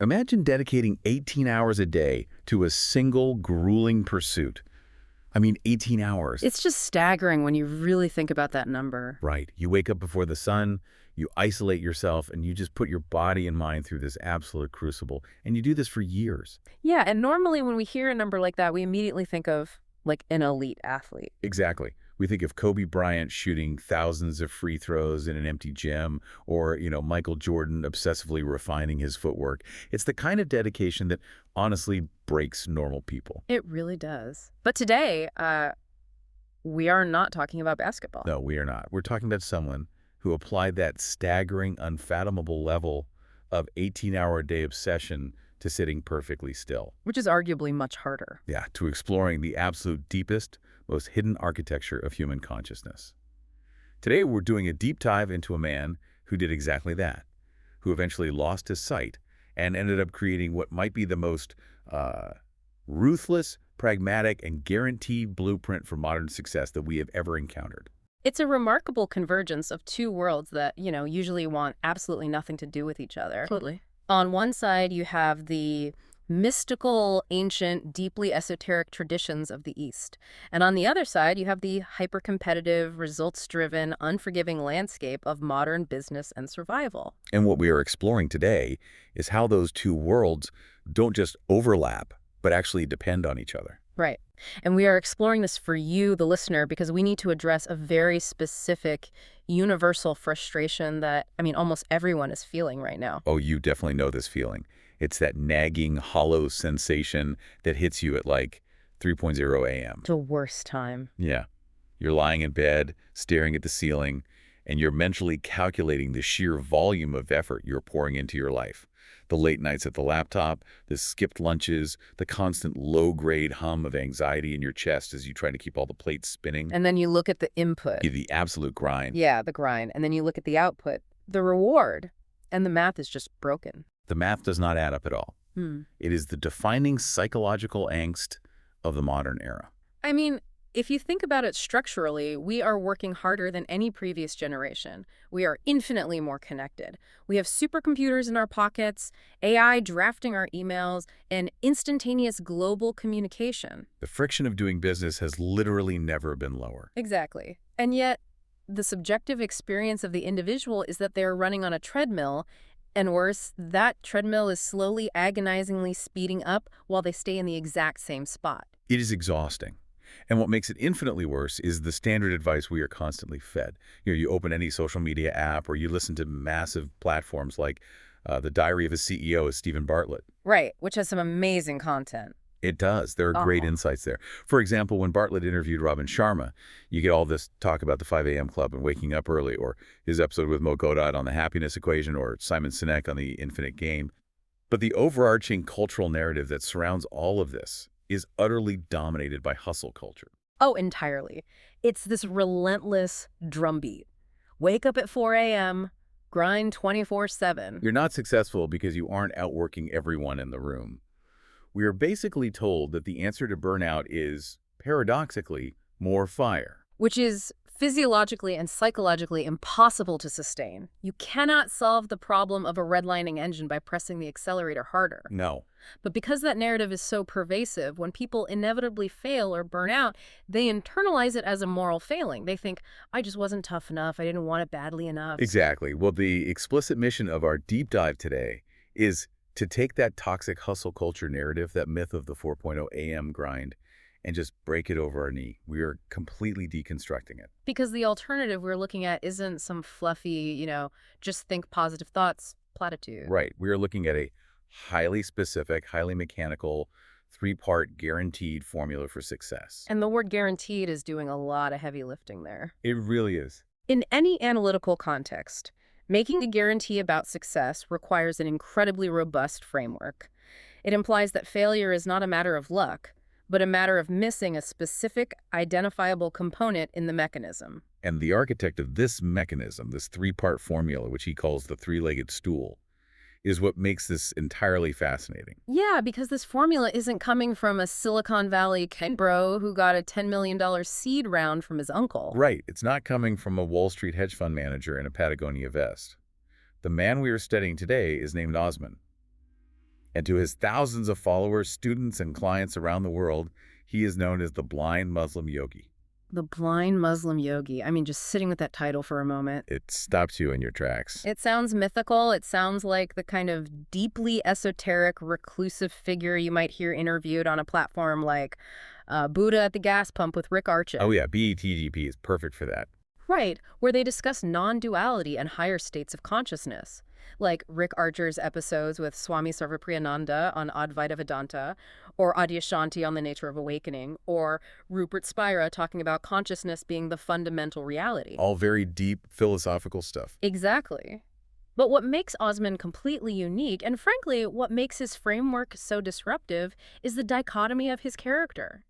Imagine dedicating 18 hours a day to a single grueling pursuit. I mean, 18 hours. It's just staggering when you really think about that number. Right. You wake up before the sun, you isolate yourself, and you just put your body and mind through this absolute crucible. And you do this for years. Yeah, and normally when we hear a number like that, we immediately think of like an elite athlete. Exactly. We think of Kobe Bryant shooting thousands of free throws in an empty gym, or, Michael Jordan obsessively refining his footwork. It's the kind of dedication that honestly breaks normal people. It really does. But today, we are not talking about basketball. No, we are not. We're talking about someone who applied that staggering, unfathomable level of 18-hour-a-day obsession to sitting perfectly still. Which is arguably much harder. Yeah, to exploring the absolute deepest, most hidden architecture of human consciousness. Today, we're doing a deep dive into a man who did exactly that, who eventually lost his sight and ended up creating what might be the most ruthless, pragmatic, and guaranteed blueprint for modern success that we have ever encountered. It's a remarkable convergence of two worlds that, usually want absolutely nothing to do with each other. Totally. On one side, you have the mystical, ancient, deeply esoteric traditions of the East. And on the other side, you have the hyper-competitive, results-driven, unforgiving landscape of modern business and survival. And what we are exploring today is how those two worlds don't just overlap, but actually depend on each other. Right. And we are exploring this for you, the listener, because we need to address a very specific, universal frustration that, almost everyone is feeling right now. Oh, you definitely know this feeling. It's that nagging, hollow sensation that hits you at like 3:00 a.m. The worst time. Yeah. You're lying in bed, staring at the ceiling, and you're mentally calculating the sheer volume of effort you're pouring into your life. The late nights at the laptop, the skipped lunches, the constant low-grade hum of anxiety in your chest as you try to keep all the plates spinning. And then you look at the input. The absolute grind. Yeah, the grind. And then you look at the output, the reward, and the math is just broken. The math does not add up at all. It is the defining psychological angst of the modern era. If you think about it structurally, we are working harder than any previous generation. We are infinitely more connected. We have supercomputers in our pockets, AI drafting our emails, and instantaneous global communication. The friction of doing business has literally never been lower. Exactly. And yet, the subjective experience of the individual is that they are running on a treadmill, and worse, that treadmill is slowly, agonizingly speeding up while they stay in the exact same spot. It is exhausting. And what makes it infinitely worse is the standard advice we are constantly fed. You open any social media app or you listen to massive platforms like The Diary of a CEO with Stephen Bartlett. Right, which has some amazing content. It does. There are great insights there. For example, when Bartlett interviewed Robin Sharma, you get all this talk about the 5 a.m. club and waking up early, or his episode with Mo Godot on the happiness equation, or Simon Sinek on the infinite game. But the overarching cultural narrative that surrounds all of this is utterly dominated by hustle culture. Oh, entirely. It's this relentless drumbeat. Wake up at 4 a.m., grind 24/7. You're not successful because you aren't outworking everyone in the room. We are basically told that the answer to burnout is, paradoxically, more fire. Which is physiologically and psychologically impossible to sustain. You cannot solve the problem of a redlining engine by pressing the accelerator harder. No. But because that narrative is so pervasive, when people inevitably fail or burn out, they internalize it as a moral failing. They think, I just wasn't tough enough, I didn't want it badly enough. Exactly. Well, the explicit mission of our deep dive today is to take that toxic hustle culture narrative, that myth of the 4:00 a.m. grind, and just break it over our knee. We are completely deconstructing it. Because the alternative we're looking at isn't some fluffy, just think positive thoughts platitude. Right. We are looking at a highly specific, highly mechanical, 3-part guaranteed formula for success. And the word guaranteed is doing a lot of heavy lifting there. It really is. In any analytical context, making a guarantee about success requires an incredibly robust framework. It implies that failure is not a matter of luck, but a matter of missing a specific, identifiable component in the mechanism. And the architect of this mechanism, this 3-part formula, which he calls the 3-legged stool, is what makes this entirely fascinating. Yeah, because this formula isn't coming from a Silicon Valley Ken bro who got a $10 million seed round from his uncle. Right. It's not coming from a Wall Street hedge fund manager in a Patagonia vest. The man we are studying today is named Osman. And to his thousands of followers, students, and clients around the world, he is known as the blind Muslim yogi. The blind Muslim yogi. I mean, just sitting with that title for a moment. It stops you in your tracks. It sounds mythical. It sounds like the kind of deeply esoteric, reclusive figure you might hear interviewed on a platform like Buddha at the Gas Pump with Rick Archer. Oh yeah, BETGP is perfect for that. Right, where they discuss non-duality and higher states of consciousness, like Rick Archer's episodes with Swami Sarvapriyananda on Advaita Vedanta, or Adyashanti on the nature of awakening, or Rupert Spira talking about consciousness being the fundamental reality. All very deep philosophical stuff. Exactly. But what makes Osman completely unique, and frankly, what makes his framework so disruptive, is the dichotomy of his character.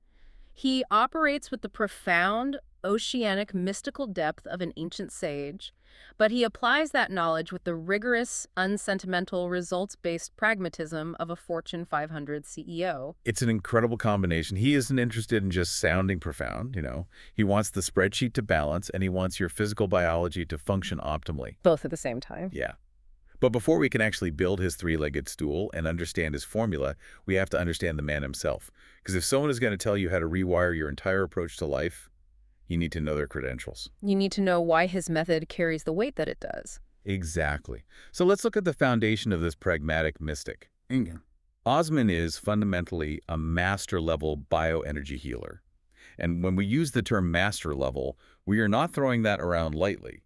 He operates with the profound, oceanic, mystical depth of an ancient sage, but he applies that knowledge with the rigorous, unsentimental, results-based pragmatism of a Fortune 500 CEO. It's an incredible combination. He isn't interested in just sounding profound, you know. He wants the spreadsheet to balance, and he wants your physical biology to function optimally. Both at the same time. Yeah. But before we can actually build his three-legged stool and understand his formula, we have to understand the man himself. Because if someone is going to tell you how to rewire your entire approach to life, you need to know their credentials. You need to know why his method carries the weight that it does. Exactly. So let's look at the foundation of this pragmatic mystic. Osman is fundamentally a master-level bioenergy healer. And when we use the term master level, we are not throwing that around lightly.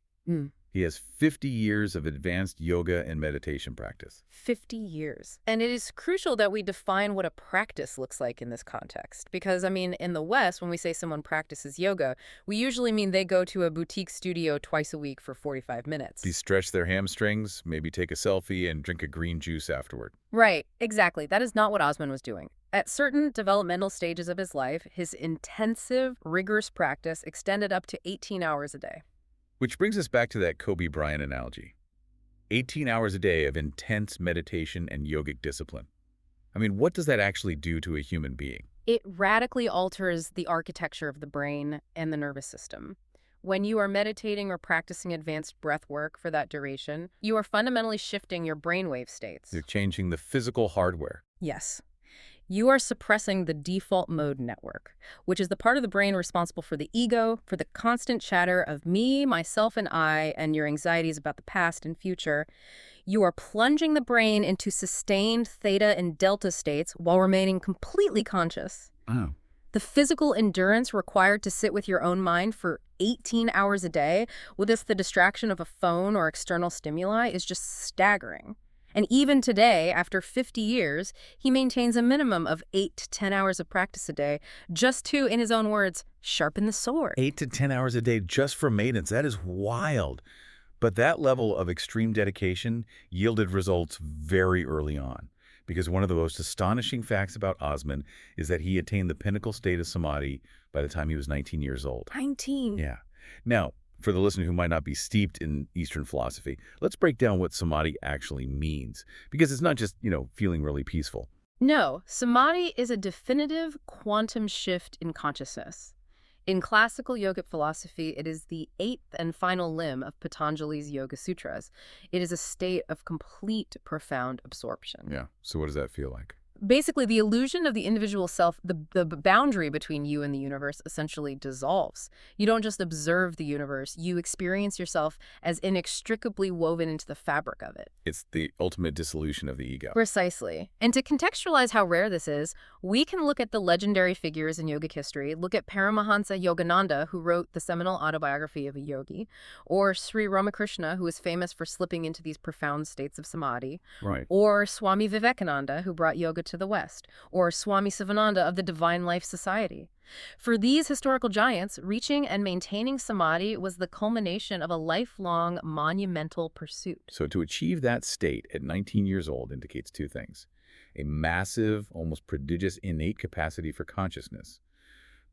He has 50 years of advanced yoga and meditation practice. 50 years. And it is crucial that we define what a practice looks like in this context. Because, I mean, in the West, when we say someone practices yoga, we usually mean they go to a boutique studio twice a week for 45 minutes. They stretch their hamstrings, maybe take a selfie, and drink a green juice afterward. Right, exactly. That is not what Osman was doing. At certain developmental stages of his life, his intensive, rigorous practice extended up to 18 hours a day. Which brings us back to that Kobe Bryant analogy. 18 hours a day of intense meditation and yogic discipline. I mean, what does that actually do to a human being? It radically alters the architecture of the brain and the nervous system. When you are meditating or practicing advanced breath work for that duration, you are fundamentally shifting your brainwave states. You're changing the physical hardware. Yes. You are suppressing the default mode network, which is the part of the brain responsible for the ego, for the constant chatter of me, myself, and I, and your anxieties about the past and future. You are plunging the brain into sustained theta and delta states while remaining completely conscious. Oh. The physical endurance required to sit with your own mind for 18 hours a day with just the distraction of a phone or external stimuli is just staggering. And even today, after 50 years, he maintains a minimum of 8 to 10 hours of practice a day, just to, in his own words, sharpen the sword. 8 to 10 hours a day just for maintenance. That is wild. But that level of extreme dedication yielded results very early on. Because one of the most astonishing facts about Osman is that he attained the pinnacle state of samadhi by the time he was 19 years old. 19? Yeah. Now, for the listener who might not be steeped in Eastern philosophy, let's break down what samadhi actually means. Because it's not just, feeling really peaceful. No, samadhi is a definitive quantum shift in consciousness. In classical yogic philosophy, it is the 8th and final limb of Patanjali's Yoga Sutras. It is a state of complete, profound absorption. Yeah. So what does that feel like? Basically, the illusion of the individual self, the boundary between you and the universe essentially dissolves. You don't just observe the universe, you experience yourself as inextricably woven into the fabric of it. It's the ultimate dissolution of the ego. Precisely. And to contextualize how rare this is, we can look at the legendary figures in yogic history. Look at Paramahansa Yogananda, who wrote the seminal autobiography of a yogi, or Sri Ramakrishna, who is famous for slipping into these profound states of samadhi, Right. or Swami Vivekananda, who brought yoga to the West, or Swami Sivananda of the Divine Life Society. For these historical giants, reaching and maintaining samadhi was the culmination of a lifelong, monumental pursuit. So to achieve that state at 19 years old indicates two things. A massive, almost prodigious innate capacity for consciousness,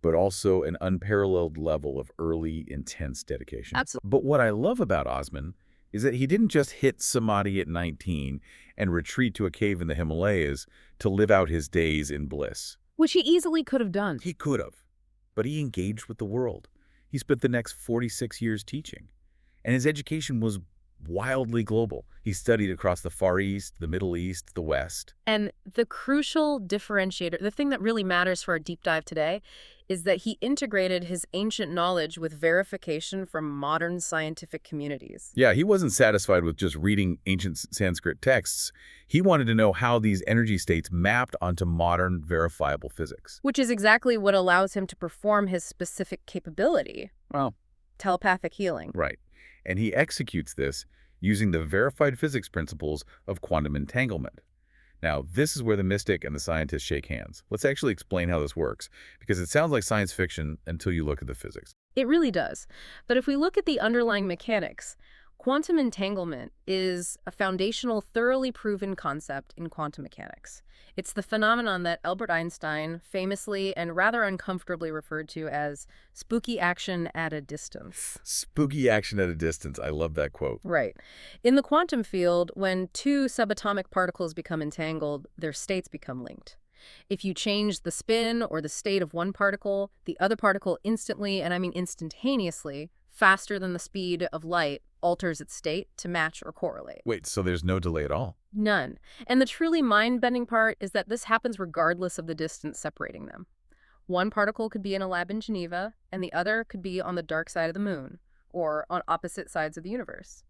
but also an unparalleled level of early, intense dedication. Absolutely. But what I love about Osman is that he didn't just hit samadhi at 19 and retreat to a cave in the Himalayas to live out his days in bliss. Which he easily could have done. He could have, but he engaged with the world. He spent the next 46 years teaching, and his education was wildly global. He studied across the Far East, the Middle East, the West. And the crucial differentiator, the thing that really matters for our deep dive today, is that he integrated his ancient knowledge with verification from modern scientific communities. Yeah, he wasn't satisfied with just reading ancient Sanskrit texts. He wanted to know how these energy states mapped onto modern, verifiable physics. Which is exactly what allows him to perform his specific capability. Well, Telepathic healing. right. And he executes this using the verified physics principles of quantum entanglement. Now, this is where the mystic and the scientist shake hands. Let's actually explain how this works, because it sounds like science fiction until you look at the physics. It really does. But if we look at the underlying mechanics, quantum entanglement is a foundational, thoroughly proven concept in quantum mechanics. It's the phenomenon that Albert Einstein famously and rather uncomfortably referred to as spooky action at a distance. Spooky action at a distance. I love that quote. Right. In the quantum field, when two subatomic particles become entangled, their states become linked. If you change the spin or the state of one particle, the other particle instantly, and I mean instantaneously, faster than the speed of light, alters its state to match or correlate. Wait, so there's no delay at all? None. And the truly mind-bending part is that this happens regardless of the distance separating them. One particle could be in a lab in Geneva, and the other could be on the dark side of the moon, or on opposite sides of the universe.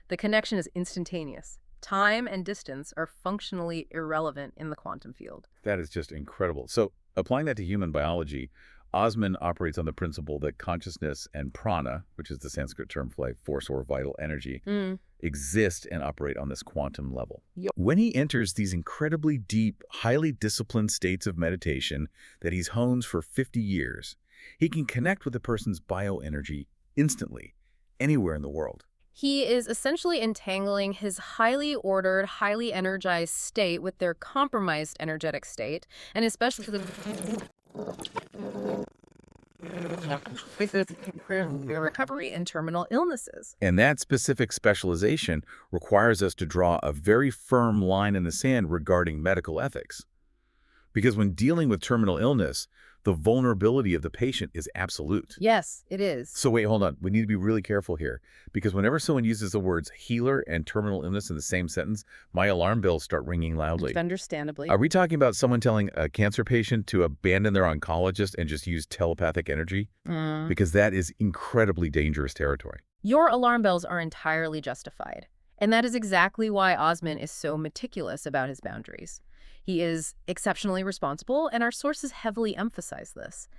The connection is instantaneous. Time and distance are functionally irrelevant in the quantum field. That is just incredible. So, applying that to human biology, Osman operates on the principle that consciousness and prana, which is the Sanskrit term for life force or vital energy, exist and operate on this quantum level. Yep. When he enters these incredibly deep, highly disciplined states of meditation that he's honed for 50 years, he can connect with a person's bioenergy instantly, anywhere in the world. He is essentially entangling his highly ordered, highly energized state with their compromised energetic state, and especially the recovery in terminal illnesses. And that specific specialization requires us to draw a very firm line in the sand regarding medical ethics. Because when dealing with terminal illness, the vulnerability of the patient is absolute. Yes, it is. So wait, hold on. We need to be really careful here. Because whenever someone uses the words healer and terminal illness in the same sentence, my alarm bells start ringing loudly. Understandably. Are we talking about someone telling a cancer patient to abandon their oncologist and just use telepathic energy? Because that is incredibly dangerous territory. Your alarm bells are entirely justified. And that is exactly why Osman is so meticulous about his boundaries. He is exceptionally responsible, and our sources heavily emphasize this.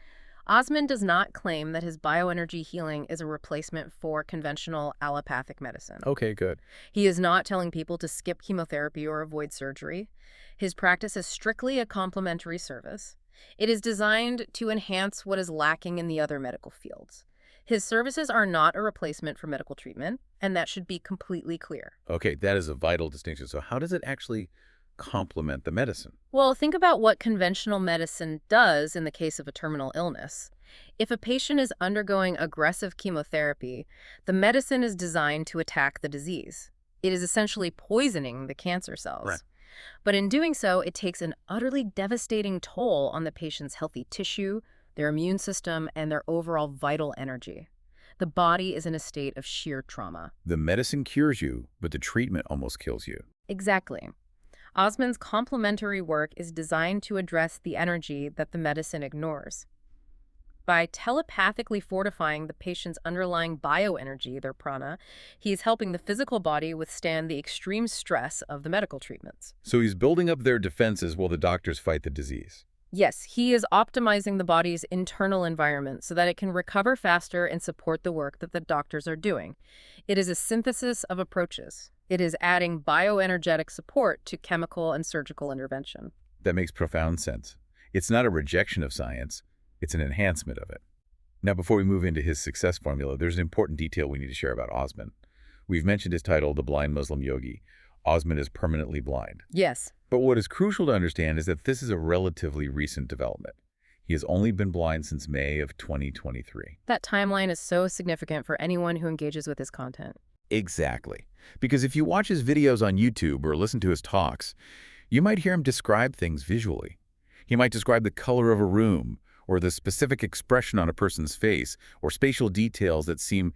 Osman does not claim that his bioenergy healing is a replacement for conventional allopathic medicine. Okay, good. He is not telling people to skip chemotherapy or avoid surgery. His practice is strictly a complementary service. It is designed to enhance what is lacking in the other medical fields. His services are not a replacement for medical treatment, and that should be completely clear. Okay, that is a vital distinction. So how does it actually complement the medicine? Well, think about what conventional medicine does in the case of a terminal illness. If a patient is undergoing aggressive chemotherapy, the medicine is designed to attack the disease. It is essentially poisoning the cancer cells. Right. But in doing so, it takes an utterly devastating toll on the patient's healthy tissue, their immune system, and their overall vital energy. The body is in a state of sheer trauma. The medicine cures you, but the treatment almost kills you. Exactly. Osman's complementary work is designed to address the energy that the medicine ignores. By telepathically fortifying the patient's underlying bioenergy, their prana, he is helping the physical body withstand the extreme stress of the medical treatments. So he's building up their defenses while the doctors fight the disease. Yes, he is optimizing the body's internal environment so that it can recover faster and support the work that the doctors are doing. It is a synthesis of approaches. It is adding bioenergetic support to chemical and surgical intervention. That makes profound sense. It's not a rejection of science, it's an enhancement of it. Now, before we move into his success formula, there's an important detail we need to share about Osman. We've mentioned his title, The Blind Muslim Yogi. Osman is permanently blind. Yes. But what is crucial to understand is that this is a relatively recent development. He has only been blind since May of 2023. That timeline is so significant for anyone who engages with his content. Exactly. Because if you watch his videos on YouTube or listen to his talks, you might hear him describe things visually. He might describe the color of a room, or the specific expression on a person's face, or spatial details that seem,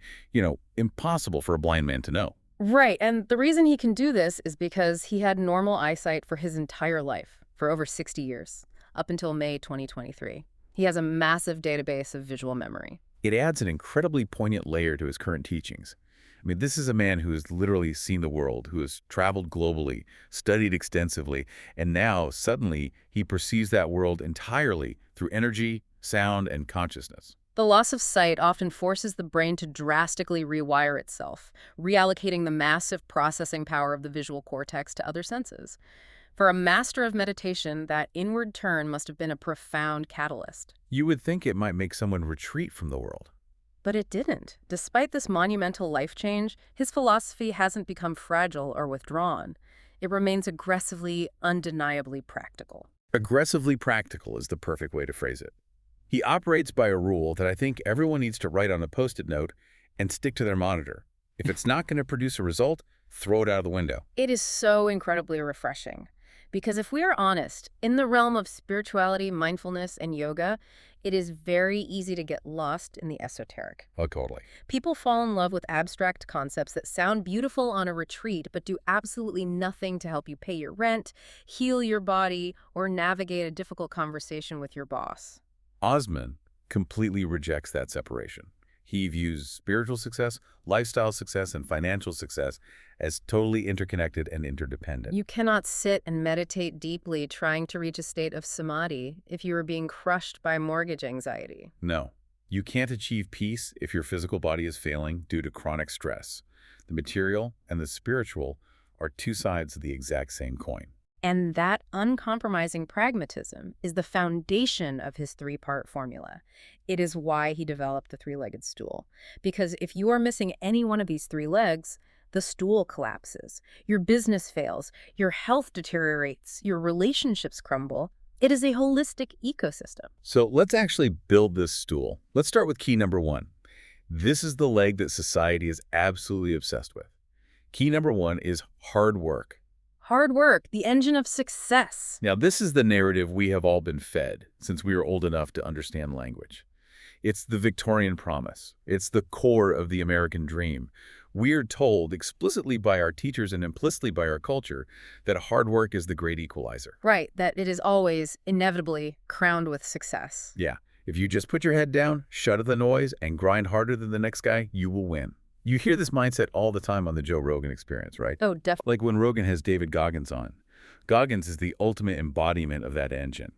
impossible for a blind man to know. Right, and the reason he can do this is because he had normal eyesight for his entire life, for over 60 years, up until May 2023. He has a massive database of visual memory. It adds an incredibly poignant layer to his current teachings. I mean, this is a man who has literally seen the world, who has traveled globally, studied extensively, and now, suddenly, he perceives that world entirely through energy, sound, and consciousness. The loss of sight often forces the brain to drastically rewire itself, reallocating the massive processing power of the visual cortex to other senses. For a master of meditation, that inward turn must have been a profound catalyst. You would think it might make someone retreat from the world. But it didn't. Despite this monumental life change, his philosophy hasn't become fragile or withdrawn. It remains aggressively, undeniably practical. Aggressively practical is the perfect way to phrase it. He operates by a rule that I think everyone needs to write on a Post-it note and stick to their monitor. If it's not going to produce a result, throw it out of the window. It is so incredibly refreshing. Because if we are honest, in the realm of spirituality, mindfulness, and yoga, it is very easy to get lost in the esoteric. Oh, totally. People fall in love with abstract concepts that sound beautiful on a retreat but do absolutely nothing to help you pay your rent, heal your body, or navigate a difficult conversation with your boss. Osman completely rejects that separation. He views spiritual success, lifestyle success, and financial success as totally interconnected and interdependent. You cannot sit and meditate deeply trying to reach a state of samadhi if you are being crushed by mortgage anxiety. No, you can't achieve peace if your physical body is failing due to chronic stress. The material and the spiritual are two sides of the exact same coin. And that uncompromising pragmatism is the foundation of his three-part formula. It is why he developed the three-legged stool. Because if you are missing any one of these three legs, the stool collapses, your business fails, your health deteriorates, your relationships crumble. It is a holistic ecosystem. So let's actually build this stool. Let's start with key number one. This is the leg that society is absolutely obsessed with. Key number one is hard work. Hard work, the engine of success. Now, this is the narrative we have all been fed since we were old enough to understand language. It's the Victorian promise. It's the core of the American dream. We are told explicitly by our teachers and implicitly by our culture that hard work is the great equalizer. Right, that it is always, inevitably, crowned with success. Yeah, if you just put your head down, shut out the noise, and grind harder than the next guy, you will win. You hear this mindset all the time on the Joe Rogan Experience, right? Oh, definitely. Like when Rogan has David Goggins on. Goggins is the ultimate embodiment of that engine.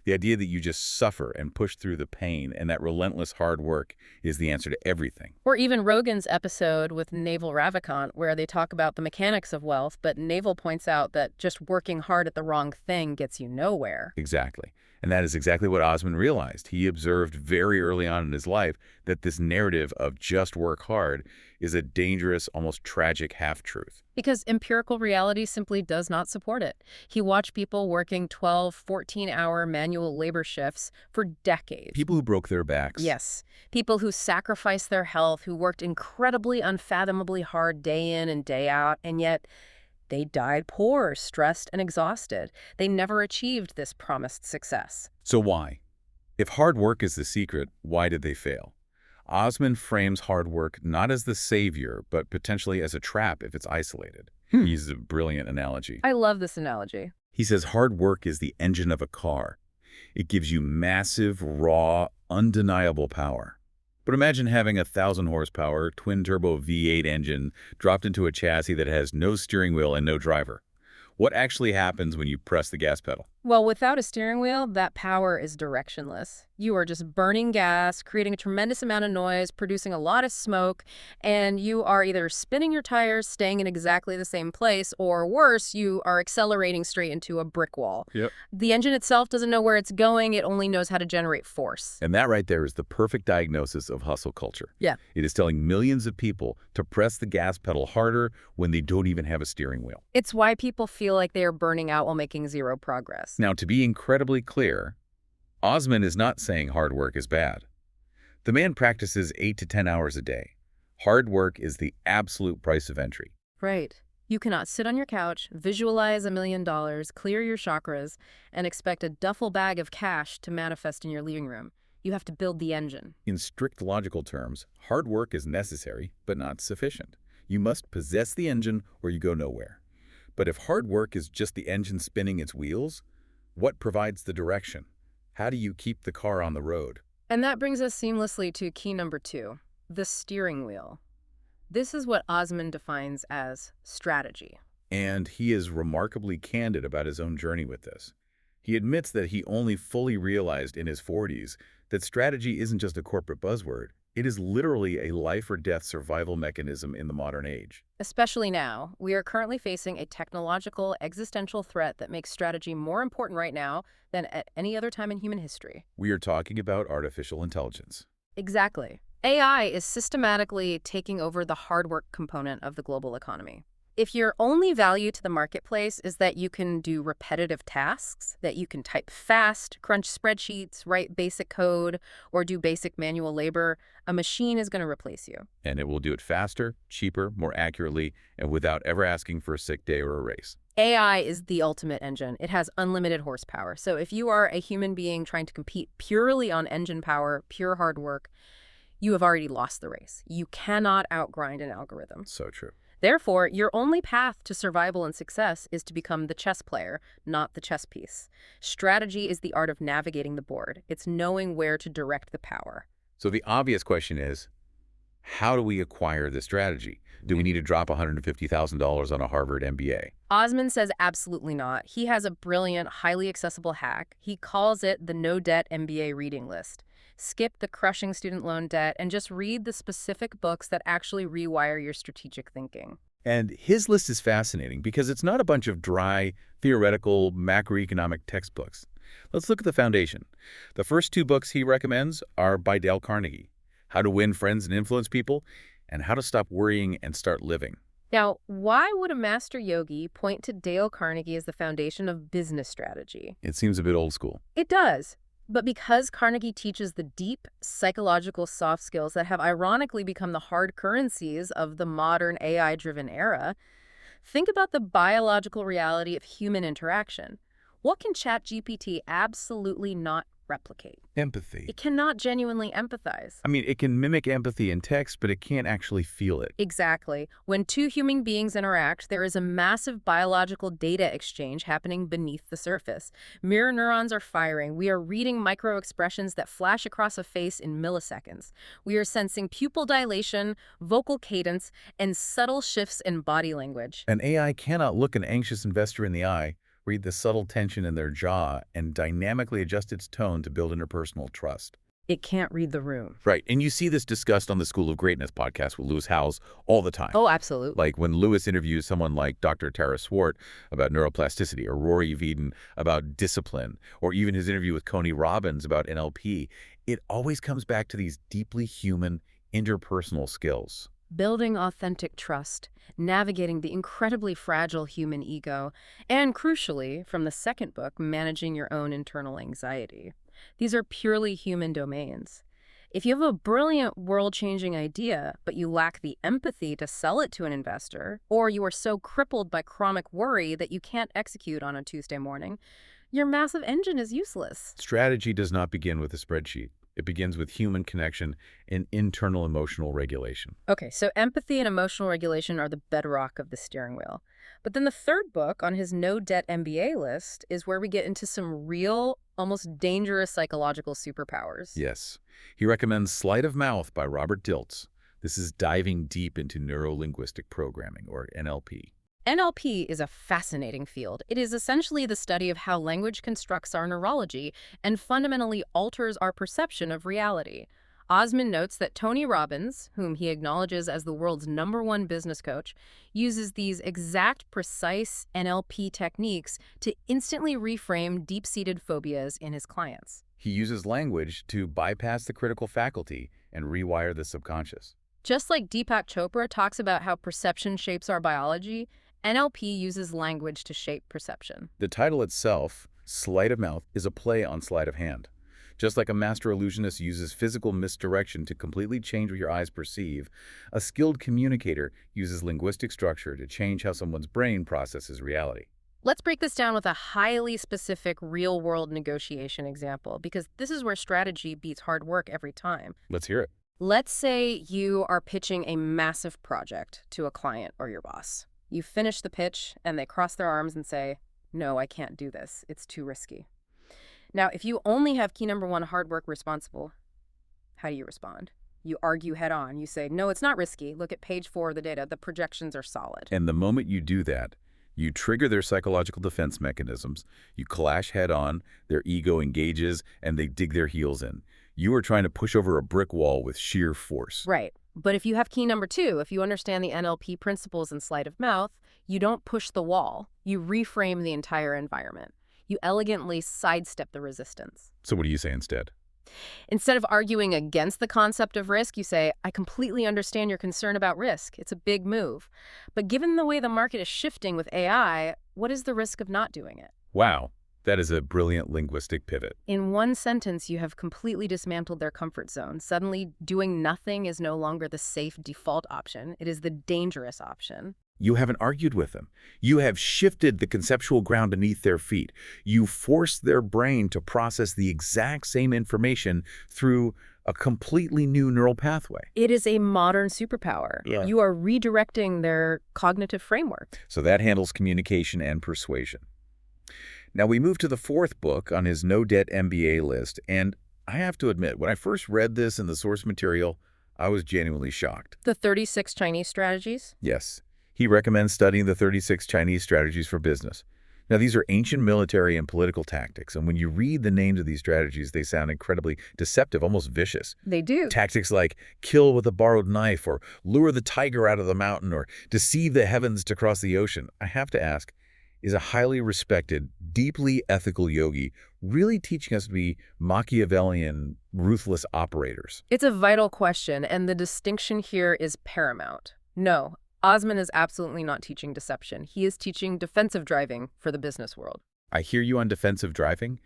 The idea that you just suffer and push through the pain and that relentless hard work is the answer to everything. Or even Rogan's episode with Naval Ravikant, where they talk about the mechanics of wealth, but Naval points out that just working hard at the wrong thing gets you nowhere. Exactly. And that is exactly what Osman realized. He observed very early on in his life that this narrative of just work hard is a dangerous, almost tragic half-truth. Because empirical reality simply does not support it. He watched people working 12, 14-hour manual labor shifts for decades. People who broke their backs. Yes. People who sacrificed their health, who worked incredibly, unfathomably hard day in and day out, and yet they died poor, stressed, and exhausted. They never achieved this promised success. So why? If hard work is the secret, why did they fail? Osman frames hard work not as the savior, but potentially as a trap if it's isolated. He uses a brilliant analogy. I love this analogy. He says hard work is the engine of a car. It gives you massive, raw, undeniable power. But imagine having a 1,000 horsepower twin-turbo V8 engine dropped into a chassis that has no steering wheel and no driver. What actually happens when you press the gas pedal? Well, without a steering wheel, that power is directionless. You are just burning gas, creating a tremendous amount of noise, producing a lot of smoke, and you are either spinning your tires, staying in exactly the same place, or worse, you are accelerating straight into a brick wall. Yep. The engine itself doesn't know where it's going, it only knows how to generate force. And that right there is the perfect diagnosis of hustle culture. Yeah. It is telling millions of people to press the gas pedal harder when they don't even have a steering wheel. It's why people feel like they are burning out while making zero progress. Now, to be incredibly clear, Osman is not saying hard work is bad. The man practices 8 to 10 hours a day. Hard work is the absolute price of entry. Right. You cannot sit on your couch, visualize $1 million, clear your chakras, and expect a duffel bag of cash to manifest in your living room. You have to build the engine. In strict logical terms, hard work is necessary, but not sufficient. You must possess the engine or you go nowhere. But if hard work is just the engine spinning its wheels, what provides the direction? How do you keep the car on the road? And that brings us seamlessly to key number 2, the steering wheel. This is what Osman defines as strategy. And he is remarkably candid about his own journey with this. He admits that he only fully realized in his 40s that strategy isn't just a corporate buzzword. It is literally a life-or-death survival mechanism in the modern age. Especially now, we are currently facing a technological, existential threat that makes strategy more important right now than at any other time in human history. We are talking about artificial intelligence. Exactly. AI is systematically taking over the hard work component of the global economy. If your only value to the marketplace is that you can do repetitive tasks, that you can type fast, crunch spreadsheets, write basic code, or do basic manual labor, a machine is going to replace you. And it will do it faster, cheaper, more accurately, and without ever asking for a sick day or a raise. AI is the ultimate engine. It has unlimited horsepower. So if you are a human being trying to compete purely on engine power, pure hard work, you have already lost the race. You cannot outgrind an algorithm. So true. Therefore, your only path to survival and success is to become the chess player, not the chess piece. Strategy is the art of navigating the board. It's knowing where to direct the power. So the obvious question is, how do we acquire this strategy? Do we need to drop $150,000 on a Harvard MBA? Osman says absolutely not. He has a brilliant, highly accessible hack. He calls it the no-debt MBA reading list. Skip the crushing student loan debt and just read the specific books that actually rewire your strategic thinking. And his list is fascinating because it's not a bunch of dry, theoretical, macroeconomic textbooks. Let's look at the foundation. The first 2 books he recommends are by Dale Carnegie, How to Win Friends and Influence People, and How to Stop Worrying and Start Living. Now, why would a master yogi point to Dale Carnegie as the foundation of business strategy? It seems a bit old school. It does. But because Carnegie teaches the deep psychological soft skills that have ironically become the hard currencies of the modern AI-driven era, think about the biological reality of human interaction. What can ChatGPT absolutely not replicate? Empathy. It cannot genuinely empathize. I mean, it can mimic empathy in text, but it can't actually feel it. Exactly. When 2 human beings interact, there is a massive biological data exchange happening beneath the surface. Mirror neurons are firing. We are reading micro-expressions that flash across a face in milliseconds. We are sensing pupil dilation, vocal cadence, and subtle shifts in body language. An AI cannot look an anxious investor in the eye, read the subtle tension in their jaw, and dynamically adjust its tone to build interpersonal trust. It can't read the room. Right, and you see this discussed on the School of Greatness podcast with Lewis Howes all the time. Oh, absolutely. Like when Lewis interviews someone like Dr. Tara Swart about neuroplasticity, or Rory Veden about discipline, or even his interview with Coney Robbins about NLP, it always comes back to these deeply human, interpersonal skills. Building authentic trust, navigating the incredibly fragile human ego, and crucially, from the second book, managing your own internal anxiety. These are purely human domains. If you have a brilliant, world-changing idea, but you lack the empathy to sell it to an investor, or you are so crippled by chronic worry that you can't execute on a Tuesday morning, your massive engine is useless. Strategy does not begin with a spreadsheet. It begins with human connection and internal emotional regulation. Okay, so empathy and emotional regulation are the bedrock of the steering wheel. But then the third book on his no-debt MBA list is where we get into some real, almost dangerous psychological superpowers. Yes. He recommends Sleight of Mouth by Robert Dilts. This is diving deep into neuro-linguistic programming, or NLP. NLP is a fascinating field. It is essentially the study of how language constructs our neurology and fundamentally alters our perception of reality. Osman notes that Tony Robbins, whom he acknowledges as the world's #1 business coach, uses these exact, precise NLP techniques to instantly reframe deep-seated phobias in his clients. He uses language to bypass the critical faculty and rewire the subconscious. Just like Deepak Chopra talks about how perception shapes our biology, NLP uses language to shape perception. The title itself, Sleight of Mouth, is a play on sleight of hand. Just like a master illusionist uses physical misdirection to completely change what your eyes perceive, a skilled communicator uses linguistic structure to change how someone's brain processes reality. Let's break this down with a highly specific real-world negotiation example, because this is where strategy beats hard work every time. Let's hear it. Let's say you are pitching a massive project to a client or your boss. You finish the pitch and they cross their arms and say, "No, I can't do this. It's too risky." Now, if you only have key number one, hard work responsible, how do you respond? You argue head on. You say, "No, it's not risky. Look at page 4 of the data. The projections are solid." And the moment you do that, you trigger their psychological defense mechanisms, you clash head on, their ego engages, and they dig their heels in. You are trying to push over a brick wall with sheer force. Right. But if you have key number 2, if you understand the NLP principles in sleight of mouth, you don't push the wall. You reframe the entire environment. You elegantly sidestep the resistance. So what do you say instead? Instead of arguing against the concept of risk, you say, "I completely understand your concern about risk. It's a big move. But given the way the market is shifting with AI, what is the risk of not doing it?" Wow, that is a brilliant linguistic pivot. In one sentence, you have completely dismantled their comfort zone. Suddenly, doing nothing is no longer the safe default option. It is the dangerous option. You haven't argued with them. You have shifted the conceptual ground beneath their feet. You forced their brain to process the exact same information through a completely new neural pathway. It is a modern superpower. Yeah. You are redirecting their cognitive framework. So that handles communication and persuasion. Now we move to the fourth book on his no-debt MBA list, and I have to admit, when I first read this in the source material, I was genuinely shocked. The 36 Chinese strategies? Yes. He recommends studying the 36 Chinese strategies for business. Now, these are ancient military and political tactics, and when you read the names of these strategies, they sound incredibly deceptive, almost vicious. They do. Tactics like kill with a borrowed knife, or lure the tiger out of the mountain, or deceive the heavens to cross the ocean. I have to ask, is a highly respected, deeply ethical yogi really teaching us to be Machiavellian, ruthless operators? It's a vital question, and the distinction here is paramount. No, Osman is absolutely not teaching deception. He is teaching defensive driving for the business world. I hear you on defensive driving,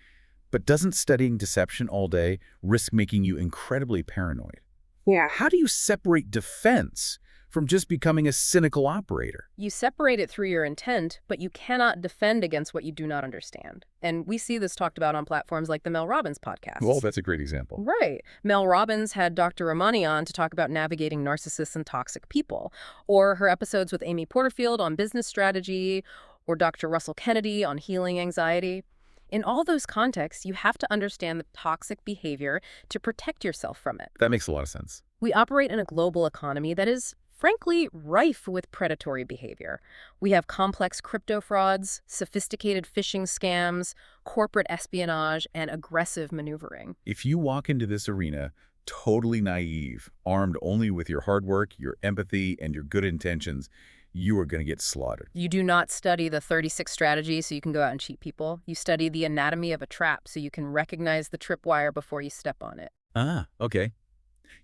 but doesn't studying deception all day risk making you incredibly paranoid? Yeah. How do you separate defense from just becoming a cynical operator? You separate it through your intent, but you cannot defend against what you do not understand. And we see this talked about on platforms like the Mel Robbins podcast. Well, that's a great example. Right. Mel Robbins had Dr. Ramani on to talk about navigating narcissists and toxic people, or her episodes with Amy Porterfield on business strategy, or Dr. Russell Kennedy on healing anxiety. In all those contexts, you have to understand the toxic behavior to protect yourself from it. That makes a lot of sense. We operate in a global economy that is, frankly, rife with predatory behavior. We have complex crypto frauds, sophisticated phishing scams, corporate espionage, and aggressive maneuvering. If you walk into this arena totally naive, armed only with your hard work, your empathy, and your good intentions, you are going to get slaughtered. You do not study the 36 strategies so you can go out and cheat people. You study the anatomy of a trap so you can recognize the tripwire before you step on it. Ah, okay.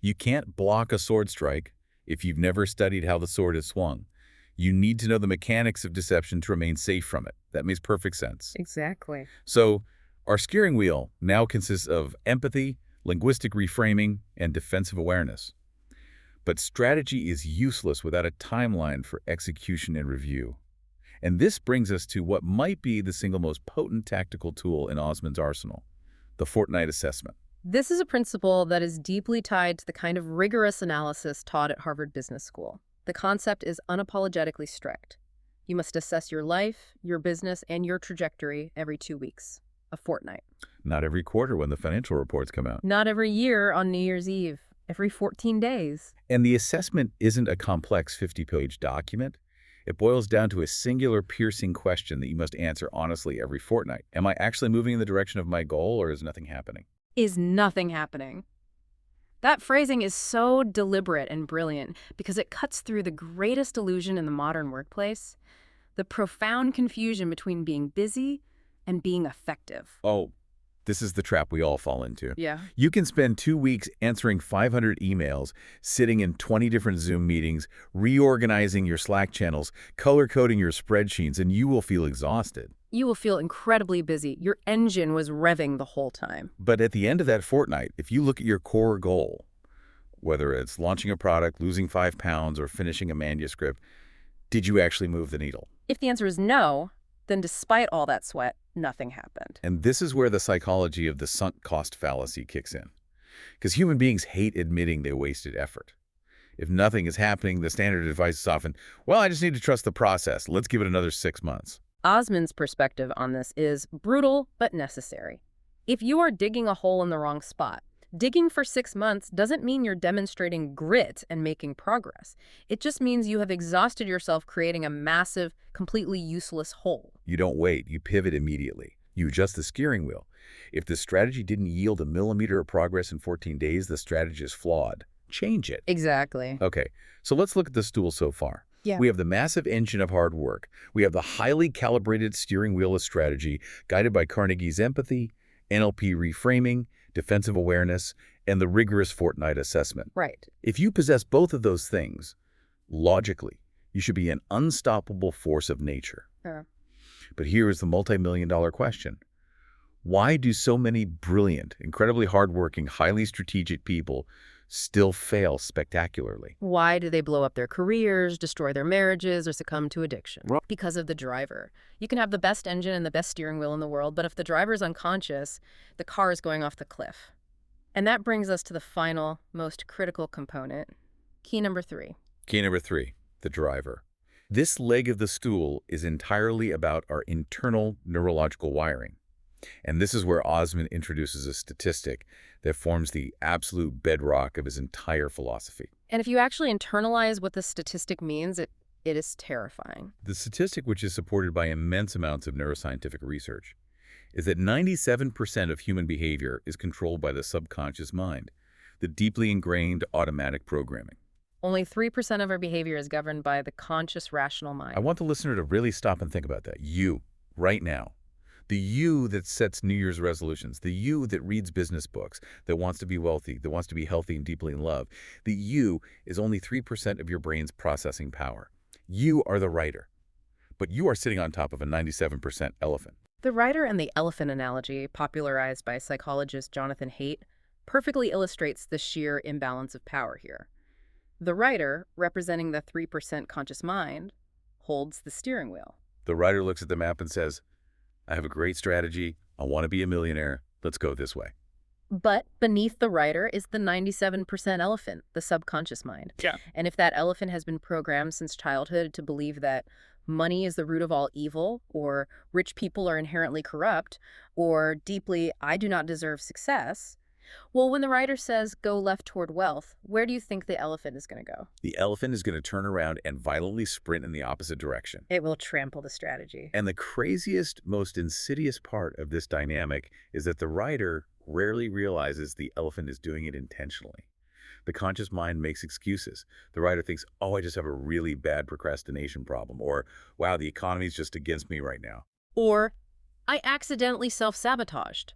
You can't block a sword strike if you've never studied how the sword is swung. You need to know the mechanics of deception to remain safe from it. That makes perfect sense. Exactly. So our steering wheel now consists of empathy, linguistic reframing, and defensive awareness. But strategy is useless without a timeline for execution and review. And this brings us to what might be the single most potent tactical tool in Osman's arsenal, the fortnight assessment. This is a principle that is deeply tied to the kind of rigorous analysis taught at Harvard Business School. The concept is unapologetically strict. You must assess your life, your business, and your trajectory every 2 weeks, a fortnight. Not every quarter when the financial reports come out. Not every year on New Year's Eve, every 14 days. And the assessment isn't a complex 50-page document. It boils down to a singular piercing question that you must answer honestly every fortnight. Am I actually moving in the direction of my goal, or is nothing happening? Is nothing happening? That phrasing is so deliberate and brilliant because it cuts through the greatest illusion in the modern workplace, the profound confusion between being busy and being effective. Oh, this is the trap we all fall into. Yeah. You can spend 2 weeks answering 500 emails, sitting in 20 different Zoom meetings, reorganizing your Slack channels, color-coding your spreadsheets, and you will feel exhausted. You will feel incredibly busy. Your engine was revving the whole time. But at the end of that fortnight, if you look at your core goal, whether it's launching a product, losing 5 pounds, or finishing a manuscript, did you actually move the needle? If the answer is no, then despite all that sweat, nothing happened. And this is where the psychology of the sunk cost fallacy kicks in. Because human beings hate admitting they wasted effort. If nothing is happening, the standard advice is often, well, I just need to trust the process. Let's give it another 6 months. Osman's perspective on this is brutal but necessary. If you are digging a hole in the wrong spot, digging for 6 months doesn't mean you're demonstrating grit and making progress. It just means you have exhausted yourself creating a massive, completely useless hole. You don't wait. You pivot immediately. You adjust the steering wheel. If the strategy didn't yield a millimeter of progress in 14 days, the strategy is flawed. Change it. Exactly. Okay, so let's look at the stool so far. Yeah. We have the massive engine of hard work. We have the highly calibrated steering wheel of strategy, guided by Carnegie's empathy, NLP reframing, defensive awareness, and the rigorous fortnight assessment. Right. If you possess both of those things, logically, you should be an unstoppable force of nature. But here is the multi-million-dollar question. Why do so many brilliant, incredibly hardworking, highly strategic people still fail spectacularly? Why do they blow up their careers, destroy their marriages, or succumb to addiction? Well- Because of the driver. You can have the best engine and the best steering wheel in the world, but if the driver is unconscious, the car is going off the cliff. And that brings us to the final, most critical component, key number 3. Key number 3, the driver. This leg of the stool is entirely about our internal neurological wiring. And this is where Osman introduces a statistic that forms the absolute bedrock of his entire philosophy. And if you actually internalize what the statistic means, it is terrifying. The statistic, which is supported by immense amounts of neuroscientific research, is that 97% of human behavior is controlled by the subconscious mind, the deeply ingrained automatic programming. Only 3% of our behavior is governed by the conscious, rational mind. I want the listener to really stop and think about that. You, right now. The you that sets New Year's resolutions, the you that reads business books, that wants to be wealthy, that wants to be healthy and deeply in love, the you is only 3% of your brain's processing power. You are the writer, but you are sitting on top of a 97% elephant. The rider and the elephant analogy, popularized by psychologist Jonathan Haidt, perfectly illustrates the sheer imbalance of power here. The rider, representing the 3% conscious mind, holds the steering wheel. The writer looks at the map and says, I have a great strategy. I want to be a millionaire. Let's go this way. But beneath the rider is the 97% elephant, the subconscious mind. Yeah. And if that elephant has been programmed since childhood to believe that money is the root of all evil, or rich people are inherently corrupt, or deeply, I do not deserve success, well, when the rider says go left toward wealth, where do you think the elephant is going to go? The elephant is going to turn around and violently sprint in the opposite direction. It will trample the strategy. And the craziest, most insidious part of this dynamic is that the rider rarely realizes the elephant is doing it intentionally. The conscious mind makes excuses. The rider thinks, oh, I just have a really bad procrastination problem, or wow, the economy's just against me right now. Or, I accidentally self-sabotaged.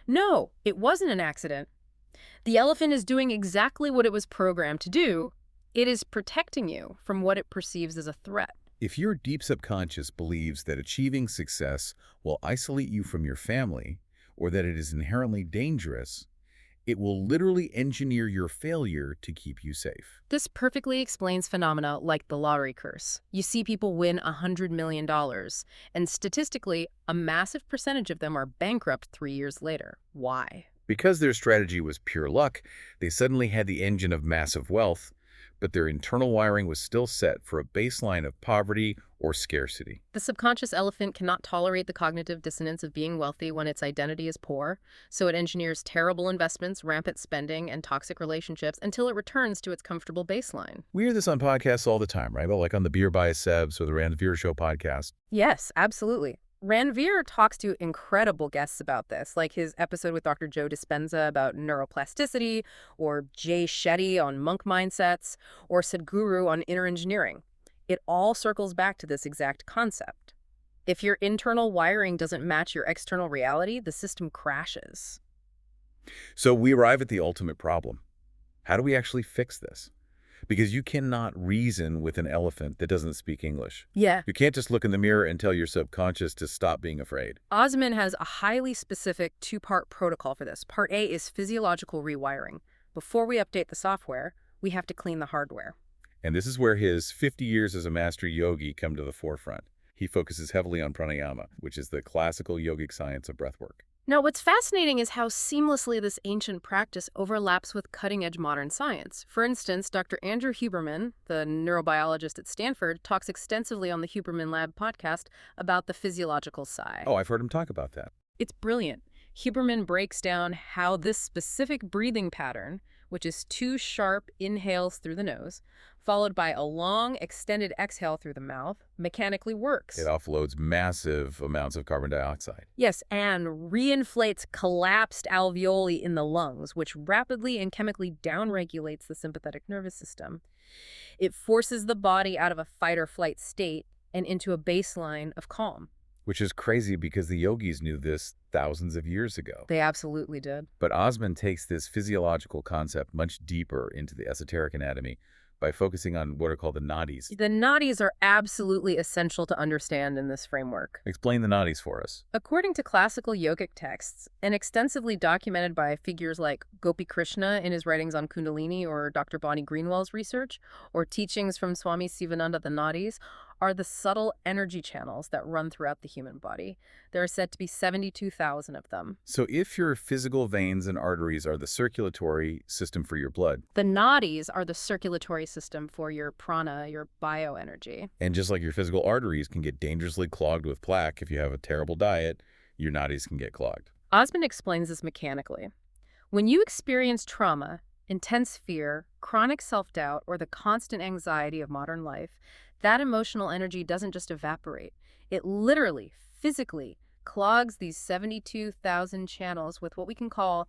No, it wasn't an accident. The elephant is doing exactly what it was programmed to do. It is protecting you from what it perceives as a threat. If your deep subconscious believes that achieving success will isolate you from your family, or that it is inherently dangerous, it will literally engineer your failure to keep you safe. This perfectly explains phenomena like the lottery curse. You see people win $100 million, and statistically, a massive percentage of them are bankrupt 3 years later. Why? Because their strategy was pure luck, they suddenly had the engine of massive wealth, but their internal wiring was still set for a baseline of poverty or scarcity. The subconscious elephant cannot tolerate the cognitive dissonance of being wealthy when its identity is poor, so it engineers terrible investments, rampant spending, and toxic relationships until it returns to its comfortable baseline. We hear this on podcasts all the time, right? Well, like on the Beer by Sebs or the Ranveer Show podcast. Yes, absolutely. Ranveer talks to incredible guests about this, like his episode with Dr. Joe Dispenza about neuroplasticity, or Jay Shetty on monk mindsets, or Sadhguru on inner engineering. It all circles back to this exact concept. If your internal wiring doesn't match your external reality, the system crashes. So we arrive at the ultimate problem. How do we actually fix this? Because you cannot reason with an elephant that doesn't speak English. Yeah. You can't just look in the mirror and tell your subconscious to stop being afraid. Osman has a highly specific two-part protocol for this. Part A is physiological rewiring. Before we update the software, we have to clean the hardware. And this is where his 50 years as a master yogi come to the forefront. He focuses heavily on pranayama, which is the classical yogic science of breathwork. Now, what's fascinating is how seamlessly this ancient practice overlaps with cutting-edge modern science. For instance, Dr. Andrew Huberman, the neurobiologist at Stanford, talks extensively on the Huberman Lab podcast about the physiological sigh. Oh, I've heard him talk about that. It's brilliant. Huberman breaks down how this specific breathing pattern, which is 2 sharp inhales through the nose, followed by a long, extended exhale through the mouth, mechanically works. It offloads massive amounts of carbon dioxide. Yes, and reinflates collapsed alveoli in the lungs, which rapidly and chemically downregulates the sympathetic nervous system. It forces the body out of a fight or flight state and into a baseline of calm. Which is crazy because the yogis knew this thousands of years ago. They absolutely did. But Osman takes this physiological concept much deeper into the esoteric anatomy by focusing on what are called the nadis. The nadis are absolutely essential to understand in this framework. Explain the nadis for us. According to classical yogic texts, and extensively documented by figures like Gopi Krishna in his writings on Kundalini or Dr. Bonnie Greenwell's research, or teachings from Swami Sivananda, the nadis are the subtle energy channels that run throughout the human body. There are said to be 72,000 of them. So if your physical veins and arteries are the circulatory system for your blood, the nadis are the circulatory system for your prana, your bioenergy. And just like your physical arteries can get dangerously clogged with plaque if you have a terrible diet, your nadis can get clogged. Osman explains this mechanically. When you experience trauma, intense fear, chronic self-doubt, or the constant anxiety of modern life, that emotional energy doesn't just evaporate. It literally, physically, clogs these 72,000 channels with what we can call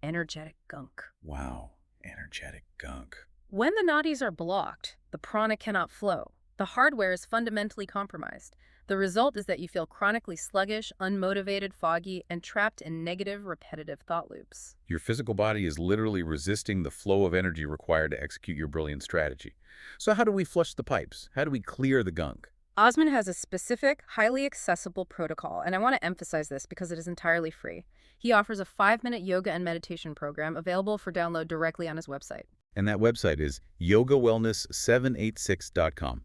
energetic gunk. Wow, energetic gunk. When the nadis are blocked, the prana cannot flow. The hardware is fundamentally compromised. The result is that you feel chronically sluggish, unmotivated, foggy, and trapped in negative, repetitive thought loops. Your physical body is literally resisting the flow of energy required to execute your brilliant strategy. So how do we flush the pipes? How do we clear the gunk? Osman has a specific, highly accessible protocol, and I want to emphasize this because it is entirely free. He offers a 5-minute yoga and meditation program available for download directly on his website. And that website is yogawellness786.com.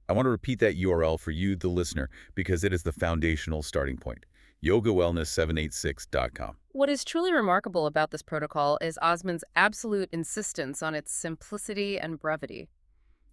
I want to repeat that URL for you, the listener, because it is the foundational starting point. yogawellness786.com. What is truly remarkable about this protocol is Osman's absolute insistence on its simplicity and brevity.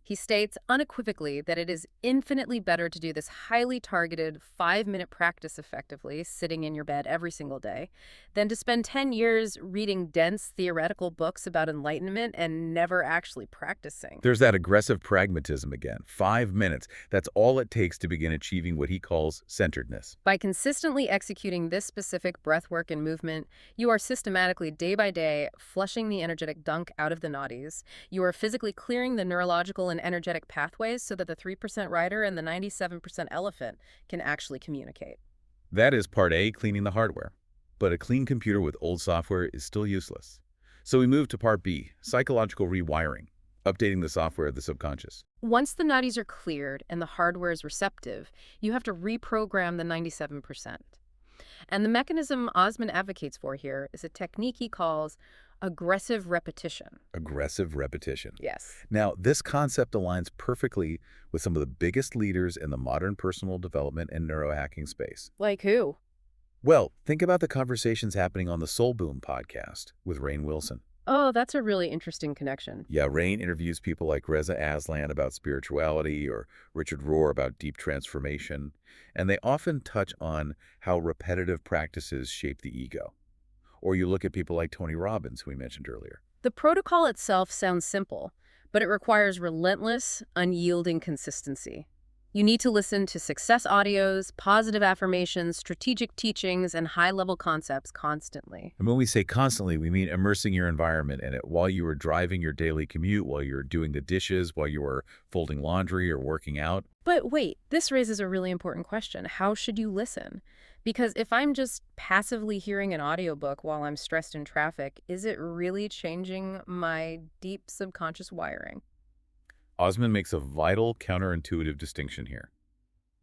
He states unequivocally that it is infinitely better to do this highly targeted 5-minute practice effectively, sitting in your bed every single day, than to spend 10 years reading dense theoretical books about enlightenment and never actually practicing. There's that aggressive pragmatism again. 5 minutes. That's all it takes to begin achieving what he calls centeredness. By consistently executing this specific breathwork and movement, you are systematically, day by day, flushing the energetic gunk out of the nadis. You are physically clearing the neurological and energetic pathways so that the 3% rider and the 97% elephant can actually communicate. That is part A, cleaning the hardware. But a clean computer with old software is still useless. So we move to part B, psychological rewiring, updating the software of the subconscious. Once the nadis are cleared and the hardware is receptive, you have to reprogram the 97%. And the mechanism Osman advocates for here is a technique he calls aggressive repetition. Aggressive repetition. Yes. Now, this concept aligns perfectly with some of the biggest leaders in the modern personal development and neurohacking space. Like who? Well, think about the conversations happening on the Soul Boom podcast with Rainn Wilson. Oh, that's a really interesting connection. Yeah, Rainn interviews people like Reza Aslan about spirituality or Richard Rohr about deep transformation, and they often touch on how repetitive practices shape the ego. Or you look at people like Tony Robbins, who we mentioned earlier. The protocol itself sounds simple, but it requires relentless, unyielding consistency. You need to listen to success audios, positive affirmations, strategic teachings, and high-level concepts constantly. And when we say constantly, we mean immersing your environment in it while you were driving your daily commute, while you're doing the dishes, while you were folding laundry or working out. But wait, this raises a really important question. How should you listen? Because if I'm just passively hearing an audiobook while I'm stressed in traffic, is it really changing my deep subconscious wiring? Osman makes a vital counterintuitive distinction here.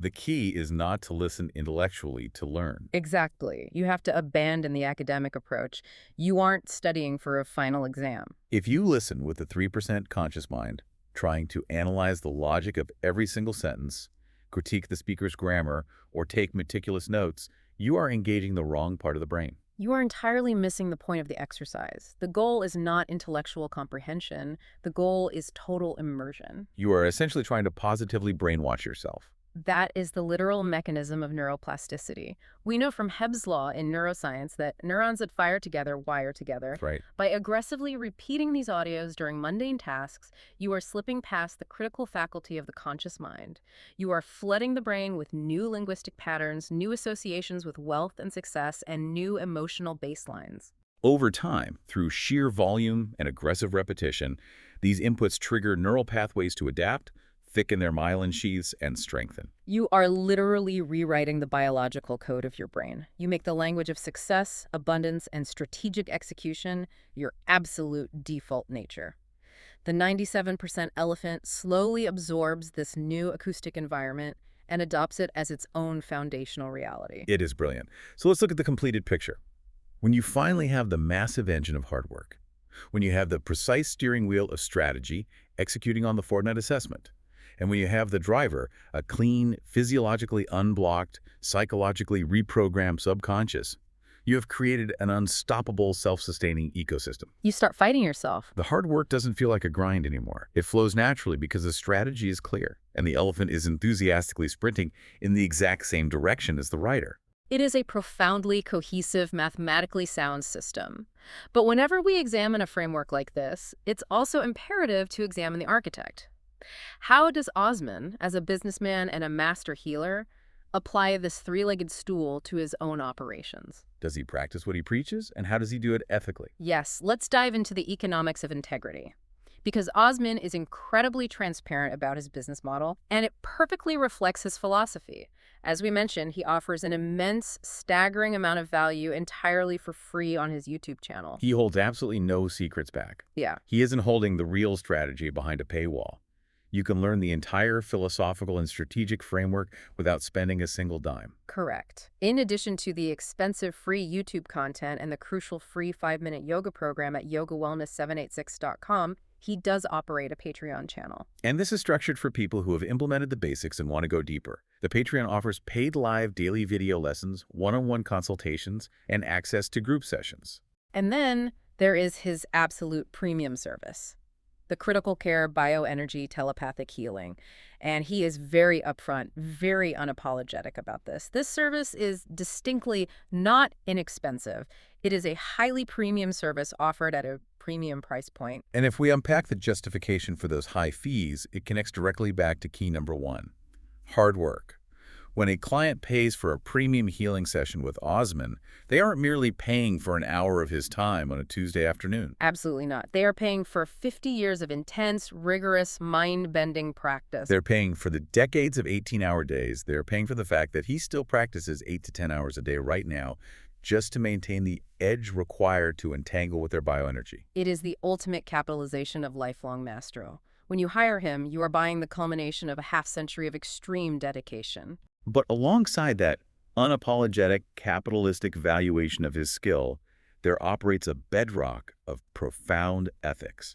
The key is not to listen intellectually to learn. Exactly. You have to abandon the academic approach. You aren't studying for a final exam. If you listen with the 3% conscious mind, trying to analyze the logic of every single sentence, critique the speaker's grammar, or take meticulous notes, you are engaging the wrong part of the brain. You are entirely missing the point of the exercise. The goal is not intellectual comprehension. The goal is total immersion. You are essentially trying to positively brainwash yourself. That is the literal mechanism of neuroplasticity. We know from Hebb's law in neuroscience that neurons that fire together wire together. Right. By aggressively repeating these audios during mundane tasks, you are slipping past the critical faculty of the conscious mind. You are flooding the brain with new linguistic patterns, new associations with wealth and success, and new emotional baselines. Over time, through sheer volume and aggressive repetition, these inputs trigger neural pathways to adapt, thicken their myelin sheaths, and strengthen. You are literally rewriting the biological code of your brain. You make the language of success, abundance, and strategic execution your absolute default nature. The 97% elephant slowly absorbs this new acoustic environment and adopts it as its own foundational reality. It is brilliant. So let's look at the completed picture. When you finally have the massive engine of hard work, when you have the precise steering wheel of strategy executing on the Fortnite assessment, and when you have the driver, a clean, physiologically unblocked, psychologically reprogrammed subconscious, you have created an unstoppable, self-sustaining ecosystem. You start fighting yourself. The hard work doesn't feel like a grind anymore. It flows naturally because the strategy is clear, and the elephant is enthusiastically sprinting in the exact same direction as the rider. It is a profoundly cohesive, mathematically sound system. But whenever we examine a framework like this, it's also imperative to examine the architect. How does Osman, as a businessman and a master healer, apply this three-legged stool to his own operations? Does he practice what he preaches, and how does he do it ethically? Yes, let's dive into the economics of integrity. Because Osman is incredibly transparent about his business model, and it perfectly reflects his philosophy. As we mentioned, he offers an immense, staggering amount of value entirely for free on his YouTube channel. He holds absolutely no secrets back. Yeah. He isn't holding the real strategy behind a paywall. You can learn the entire philosophical and strategic framework without spending a single dime. Correct. In addition to the expensive free YouTube content and the crucial free 5-minute yoga program at yogawellness786.com, he does operate a Patreon channel. And this is structured for people who have implemented the basics and want to go deeper. The Patreon offers paid live daily video lessons, one-on-one consultations, and access to group sessions. And then there is his absolute premium service, the critical care bioenergy telepathic healing. And he is very upfront, very unapologetic about this. This service is distinctly not inexpensive. It is a highly premium service offered at a premium price point. And if we unpack the justification for those high fees, it connects directly back to key number one: hard work. When a client pays for a premium healing session with Osman, they aren't merely paying for an hour of his time on a Tuesday afternoon. Absolutely not. They are paying for 50 years of intense, rigorous, mind-bending practice. They're paying for the decades of 18-hour days. They're paying for the fact that he still practices 8 to 10 hours a day right now just to maintain the edge required to entangle with their bioenergy. It is the ultimate capitalization of lifelong mastery. When you hire him, you are buying the culmination of a half-century of extreme dedication. But alongside that unapologetic, capitalistic valuation of his skill, there operates a bedrock of profound ethics.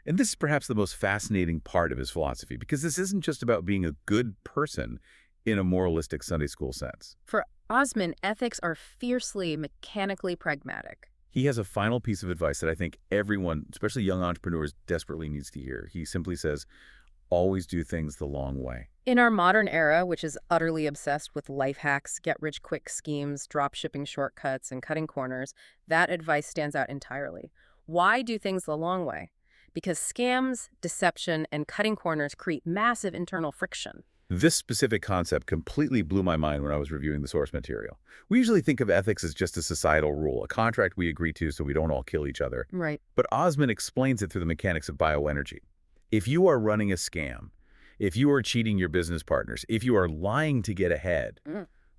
And this is perhaps the most fascinating part of his philosophy, because this isn't just about being a good person in a moralistic Sunday school sense. For Osman, ethics are fiercely, mechanically pragmatic. He has a final piece of advice that I think everyone, especially young entrepreneurs, desperately needs to hear. He simply says, always do things the long way. In our modern era, which is utterly obsessed with life hacks, get-rich-quick schemes, drop-shipping shortcuts, and cutting corners, that advice stands out entirely. Why do things the long way? Because scams, deception, and cutting corners create massive internal friction. This specific concept completely blew my mind when I was reviewing the source material. We usually think of ethics as just a societal rule, a contract we agree to so we don't all kill each other. Right. But Osman explains it through the mechanics of bioenergy. If you are running a scam, if you are cheating your business partners, if you are lying to get ahead,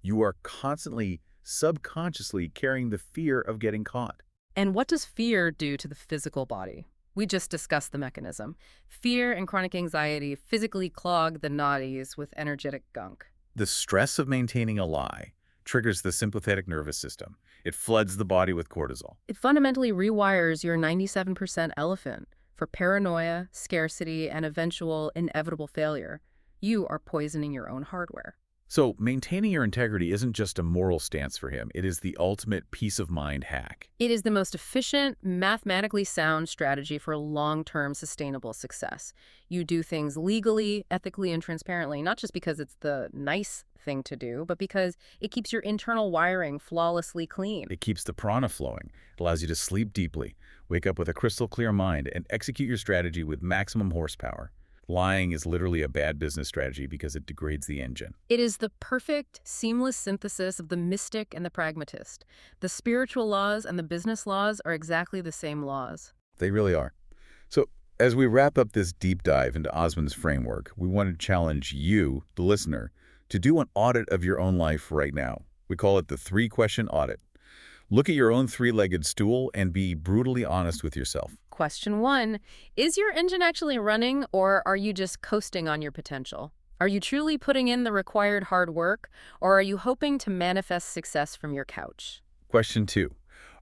you are constantly, subconsciously carrying the fear of getting caught. And what does fear do to the physical body? We just discussed the mechanism. Fear and chronic anxiety physically clog the nadis with energetic gunk. The stress of maintaining a lie triggers the sympathetic nervous system. It floods the body with cortisol. It fundamentally rewires your 97% elephant for paranoia, scarcity, and eventual inevitable failure. You are poisoning your own hardware. So maintaining your integrity isn't just a moral stance for him. It is the ultimate peace of mind hack. It is the most efficient, mathematically sound strategy for long-term sustainable success. You do things legally, ethically, and transparently, not just because it's the nice thing to do, but because it keeps your internal wiring flawlessly clean. It keeps the prana flowing. It allows you to sleep deeply, wake up with a crystal clear mind, and execute your strategy with maximum horsepower. Lying is literally a bad business strategy because it degrades the engine. It is the perfect, seamless synthesis of the mystic and the pragmatist. The spiritual laws and the business laws are exactly the same laws. They really are. So, as we wrap up this deep dive into Osman's framework, we want to challenge you, the listener, to do an audit of your own life right now. We call it the three-question audit. Look at your own three-legged stool and be brutally honest with yourself. Question 1, is your engine actually running, or are you just coasting on your potential? Are you truly putting in the required hard work, or are you hoping to manifest success from your couch? Question 2,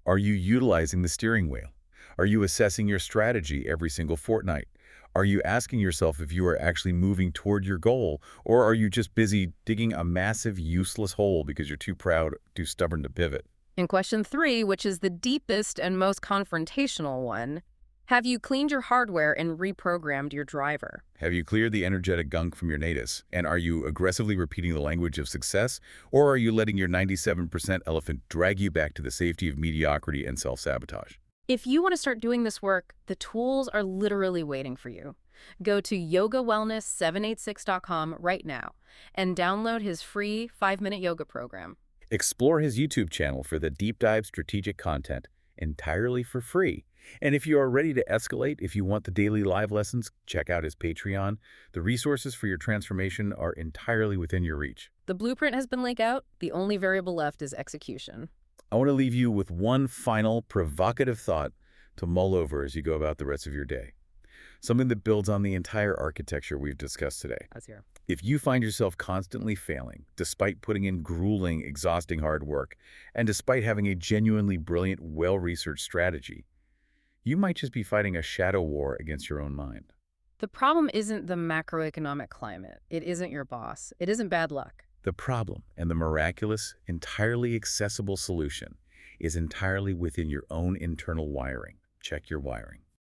are you utilizing the steering wheel? Are you assessing your strategy every single fortnight? Are you asking yourself if you are actually moving toward your goal, or are you just busy digging a massive, useless hole because you're too proud, too stubborn to pivot? In question 3, which is the deepest and most confrontational one, have you cleaned your hardware and reprogrammed your driver? Have you cleared the energetic gunk from your natus? And are you aggressively repeating the language of success? Or are you letting your 97% elephant drag you back to the safety of mediocrity and self-sabotage? If you want to start doing this work, the tools are literally waiting for you. Go to yogawellness786.com right now and download his free 5-minute yoga program. Explore his YouTube channel for the deep dive strategic content entirely for free. And if you are ready to escalate, if you want the daily live lessons, check out his Patreon. The resources for your transformation are entirely within your reach. The blueprint has been laid out. The only variable left is execution. I want to leave you with one final provocative thought to mull over as you go about the rest of your day. Something that builds on the entire architecture we've discussed today. That's here. If you find yourself constantly failing, despite putting in grueling, exhausting hard work, and despite having a genuinely brilliant, well-researched strategy, you might just be fighting a shadow war against your own mind. The problem isn't the macroeconomic climate. It isn't your boss. It isn't bad luck. The problem and the miraculous, entirely accessible solution is entirely within your own internal wiring. Check your wiring.